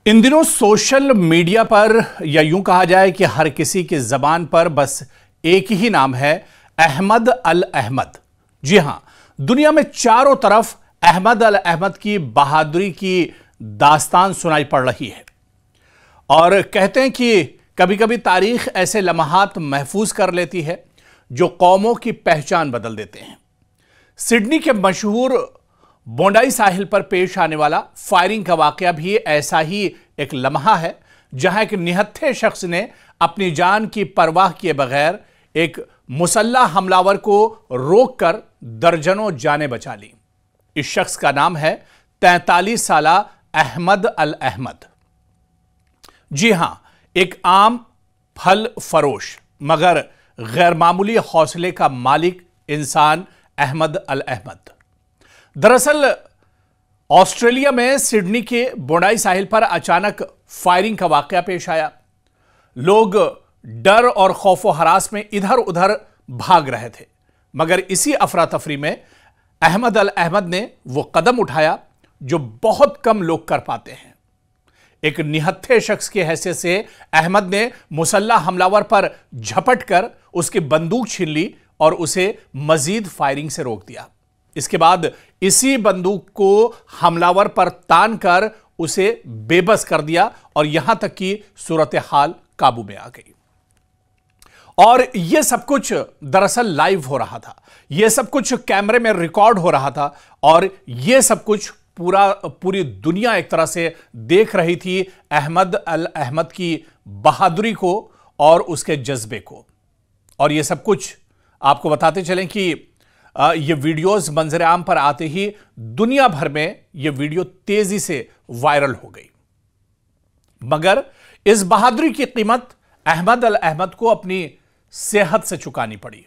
इन दिनों social media पर या यूं कहा जाए कि हर किसी की जबान पर बस एक ही नाम है, अहमद अल अहमद। जी हां, दुनिया में चारों तरफ अहमद अल अहमद की बहादुरी की दास्तान सुनाई पड़ रही है और कहते हैं कि कभी कभी तारीख ऐसे लम्हात महफूज कर लेती है जो कौमों की पहचान बदल देते हैं। सिडनी के मशहूर बोंडाई साहिल पर पेश आने वाला फायरिंग का वाकया भी ऐसा ही एक लम्हा है, जहां एक निहत्थे शख्स ने अपनी जान की परवाह किए बगैर एक मुसल्लह हमलावर को रोककर दर्जनों जानें बचा ली। इस शख्स का नाम है 43 साला अहमद अल अहमद। जी हां, एक आम फल फरोश मगर गैर मामूली हौसले का मालिक इंसान अहमद अल अहमद। दरअसल ऑस्ट्रेलिया में सिडनी के बोंडाई साहिल पर अचानक फायरिंग का वाकया पेश आया। लोग डर और खौफो हरास में इधर उधर भाग रहे थे, मगर इसी अफरा तफरी में अहमद अल अहमद ने वो कदम उठाया जो बहुत कम लोग कर पाते हैं। एक निहत्थे शख्स की हैसियत से अहमद ने मुसल्लह हमलावर पर झपट कर उसकी बंदूक छीन ली और उसे मजीद फायरिंग से रोक दिया। इसके बाद इसी बंदूक को हमलावर पर तान कर उसे बेबस कर दिया और यहां तक कि सूरत हाल काबू में आ गई। और यह सब कुछ दरअसल लाइव हो रहा था, यह सब कुछ कैमरे में रिकॉर्ड हो रहा था और यह सब कुछ पूरी दुनिया एक तरह से देख रही थी अहमद अल अहमद की बहादुरी को और उसके जज्बे को। और यह सब कुछ आपको बताते चलें कि ये वीडियोस मंजर आम पर आते ही दुनिया भर में ये वीडियो तेजी से वायरल हो गई। मगर इस बहादुरी की कीमत अहमद अल अहमद को अपनी सेहत से चुकानी पड़ी।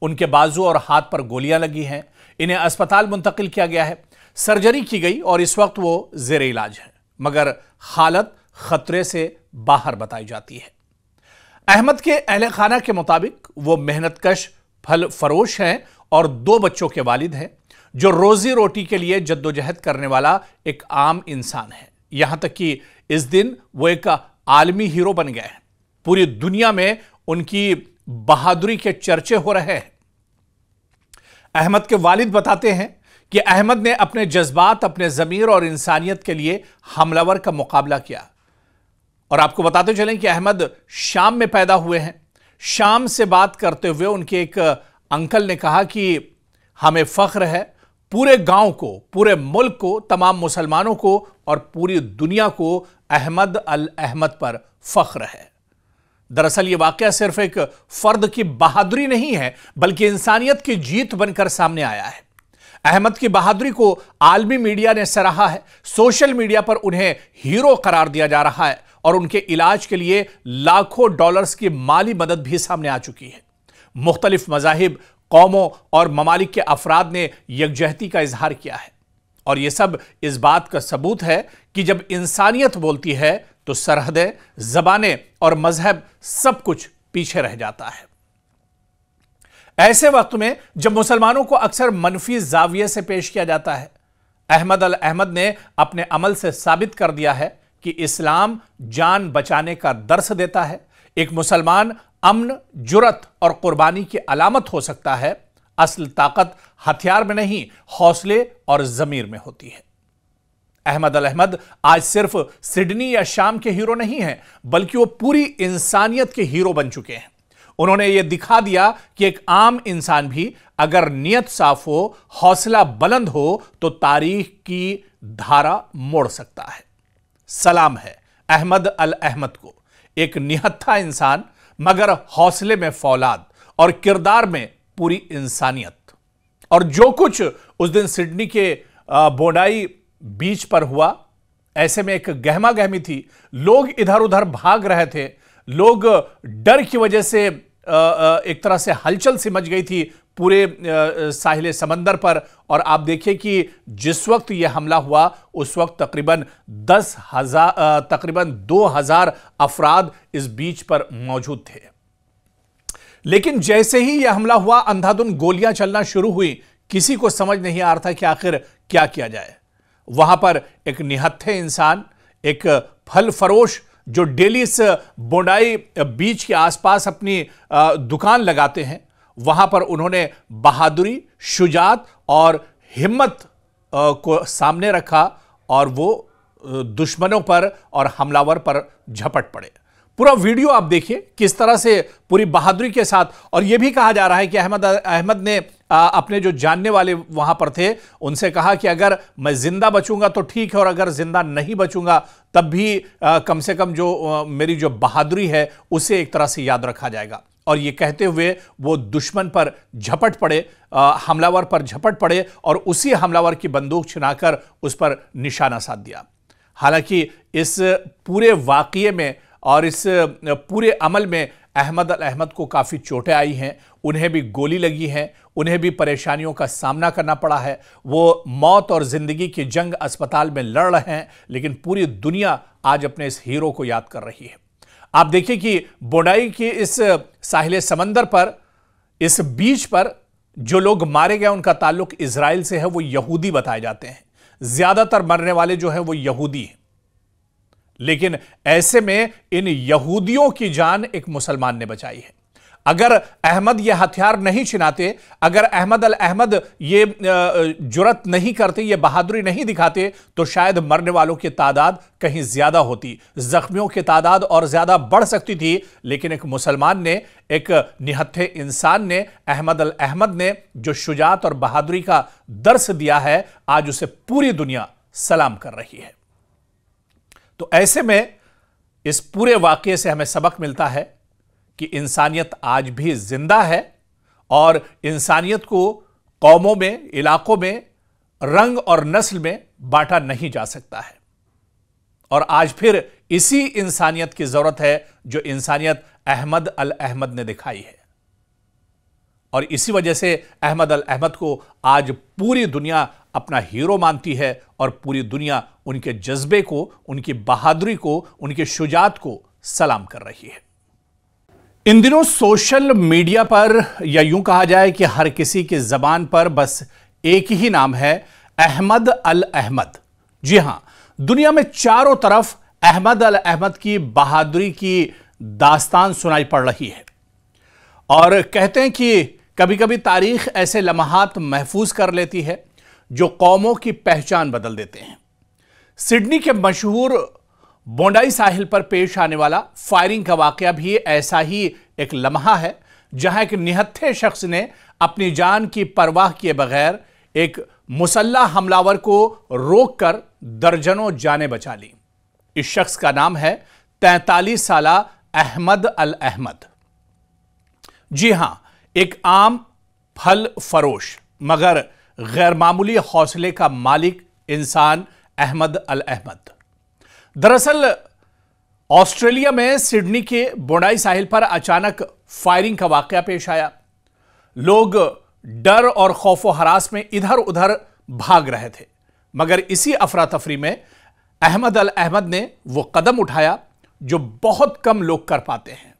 उनके बाजू और हाथ पर गोलियां लगी हैं, इन्हें अस्पताल मुंतकिल किया गया है, सर्जरी की गई और इस वक्त वो जेर इलाज है, मगर हालत खतरे से बाहर बताई जाती है। अहमद के अहले खाना के मुताबिक वो मेहनतकश फल फरोश हैं और 2 बच्चों के वालिद हैं, जो रोजी रोटी के लिए जद्दोजहद करने वाला एक आम इंसान है। यहां तक कि इस दिन वो एक आलमी हीरो बन गए हैं। पूरी दुनिया में उनकी बहादुरी के चर्चे हो रहे हैं। अहमद के वालिद बताते हैं कि अहमद ने अपने जज्बात, अपने ज़मीर और इंसानियत के लिए हमलावर का मुकाबला किया। और आपको बताते चलें कि अहमद शाम में पैदा हुए हैं। शाम से बात करते हुए उनके एक अंकल ने कहा कि हमें फख्र है, पूरे गांव को, पूरे मुल्क को, तमाम मुसलमानों को और पूरी दुनिया को अहमद अल अहमद पर फख्र है। दरअसल यह वाकया सिर्फ एक फर्द की बहादुरी नहीं है, बल्कि इंसानियत की जीत बनकर सामने आया है। अहमद की बहादुरी को आलमी मीडिया ने सराहा है। सोशल मीडिया पर उन्हें हीरो करार दिया जा रहा है और उनके इलाज के लिए लाखों डॉलर्स की माली मदद भी सामने आ चुकी है। मुख्तलिफ मज़ाहिब, कौमों और ममालिक के अफराद ने यकजहती का इजहार किया है और यह सब इस बात का सबूत है कि जब इंसानियत बोलती है तो सरहदें, जबानें और मजहब सब कुछ पीछे रह जाता है। ऐसे वक्त में जब मुसलमानों को अक्सर मनफी जाविये से पेश किया जाता है, अहमद अल अहमद ने अपने अमल से साबित कर दिया है कि इस्लाम जान बचाने का दर्स देता है। एक मुसलमान अमन, जुरत और कुर्बानी की अलामत हो सकता है। असल ताकत हथियार में नहीं, हौसले और जमीर में होती है। अहमद अल अहमद आज सिर्फ सिडनी या शाम के हीरो नहीं हैं, बल्कि वो पूरी इंसानियत के हीरो बन चुके हैं। उन्होंने यह दिखा दिया कि एक आम इंसान भी अगर नियत साफ हो, हौसला बुलंद हो तो तारीख की धारा मोड़ सकता है। सलाम है अहमद अल अहमद को, एक निहत्था इंसान मगर हौसले में फौलाद और किरदार में पूरी इंसानियत। और जो कुछ उस दिन सिडनी के बोंडाई बीच पर हुआ, ऐसे में एक गहमा गहमी थी। लोग इधर उधर भाग रहे थे, लोग डर की वजह से एक तरह से हलचल सी मच गई थी पूरे साहिल समंदर पर। और आप देखिए कि जिस वक्त यह हमला हुआ उस वक्त तकरीबन 2000 अफराद इस बीच पर मौजूद थे। लेकिन जैसे ही यह हमला हुआ, अंधाधुंध गोलियां चलना शुरू हुई। किसी को समझ नहीं आ रहा था कि आखिर क्या किया जाए। वहां पर एक निहत्थे इंसान, एक फल फरोश जो डेली इस बोंडाई बीच के आसपास अपनी दुकान लगाते हैं, वहां पर उन्होंने बहादुरी, शुजात और हिम्मत को सामने रखा और वो दुश्मनों पर और हमलावर पर झपट पड़े। पूरा वीडियो आप देखिए किस तरह से पूरी बहादुरी के साथ। और यह भी कहा जा रहा है कि अहमद ने अपने जो जानने वाले वहां पर थे उनसे कहा कि अगर मैं जिंदा बचूंगा तो ठीक है, और अगर जिंदा नहीं बचूंगा तब भी कम से कम जो मेरी जो बहादुरी है उसे एक तरह से याद रखा जाएगा। और ये कहते हुए वो दुश्मन पर झपट पड़े, हमलावर पर झपट पड़े और उसी हमलावर की बंदूक छिनाकर उस पर निशाना साध दिया। हालांकि इस पूरे वाकये में और इस पूरे अमल में अहमद अल अहमद को काफ़ी चोटें आई हैं, उन्हें भी गोली लगी है, उन्हें भी परेशानियों का सामना करना पड़ा है। वो मौत और ज़िंदगी की जंग अस्पताल में लड़ रहे हैं, लेकिन पूरी दुनिया आज अपने इस हीरो को याद कर रही है। आप देखिए कि बोंडाई के इस साहिल समंदर पर, इस बीच पर जो लोग मारे गए उनका ताल्लुक इजराइल से है, वो यहूदी बताए जाते हैं। ज़्यादातर मरने वाले जो हैं वो यहूदी हैं, लेकिन ऐसे में इन यहूदियों की जान एक मुसलमान ने बचाई है। अगर अहमद ये हथियार नहीं छिनाते, अगर अहमद अल अहमद ये जुर्रत नहीं करते, ये बहादुरी नहीं दिखाते, तो शायद मरने वालों की तादाद कहीं ज्यादा होती, जख्मियों की तादाद और ज्यादा बढ़ सकती थी। लेकिन एक मुसलमान ने, एक निहत्थे इंसान ने, अहमद अल अहमद ने जो शुजात और बहादुरी का दर्स दिया है, आज उसे पूरी दुनिया सलाम कर रही है। तो ऐसे में इस पूरे वाकये से हमें सबक मिलता है कि इंसानियत आज भी जिंदा है और इंसानियत को कौमों में, इलाकों में, रंग और नस्ल में बांटा नहीं जा सकता है। और आज फिर इसी इंसानियत की जरूरत है जो इंसानियत अहमद अल अहमद ने दिखाई है। और इसी वजह से अहमद अल अहमद को आज पूरी दुनिया अपना हीरो मानती है और पूरी दुनिया उनके जज्बे को, उनकी बहादुरी को, उनकी शुजात को सलाम कर रही है। इन दिनों सोशल मीडिया पर, या यूं कहा जाए कि हर किसी की जबान पर बस एक ही नाम है, अहमद अल अहमद। जी हां, दुनिया में चारों तरफ अहमद अल अहमद की बहादुरी की दास्तान सुनाई पड़ रही है। और कहते हैं कि कभी कभी तारीख ऐसे लम्हात महफूज कर लेती है जो कौमों की पहचान बदल देते हैं। सिडनी के मशहूर बोंडाई साहिल पर पेश आने वाला फायरिंग का वाकया भी ऐसा ही एक लम्हा है, जहां एक निहत्थे शख्स ने अपनी जान की परवाह किए बगैर एक मुसल्लह हमलावर को रोककर दर्जनों जानें बचा ली। इस शख्स का नाम है 43 साला अहमद अल अहमद। जी हां, एक आम फल फरोश मगर गैर मामूली हौसले का मालिक इंसान अहमद अल अहमद। दरअसल ऑस्ट्रेलिया में सिडनी के बोंडाई साहिल पर अचानक फायरिंग का वाकया पेश आया। लोग डर और खौफो हरास में इधर उधर भाग रहे थे, मगर इसी अफरा तफरी में अहमद अल अहमद ने वो कदम उठाया जो बहुत कम लोग कर पाते हैं।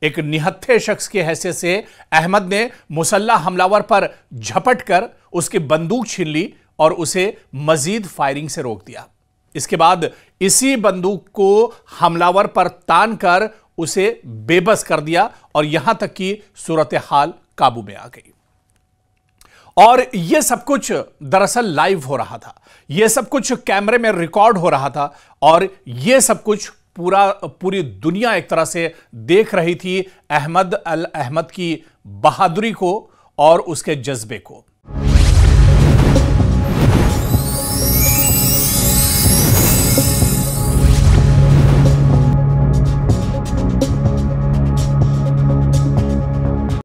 एक निहत्थे शख्स की हैसियत से अहमद ने मुसल्लह हमलावर पर झपट कर उसकी बंदूक छीन ली और उसे मजीद फायरिंग से रोक दिया। इसके बाद इसी बंदूक को हमलावर पर तान कर उसे बेबस कर दिया और यहां तक कि सूरत हाल काबू में आ गई। और यह सब कुछ दरअसल लाइव हो रहा था, यह सब कुछ कैमरे में रिकॉर्ड हो रहा था और यह सब कुछ पूरी दुनिया एक तरह से देख रही थी अहमद अल अहमद की बहादुरी को और उसके जज्बे को।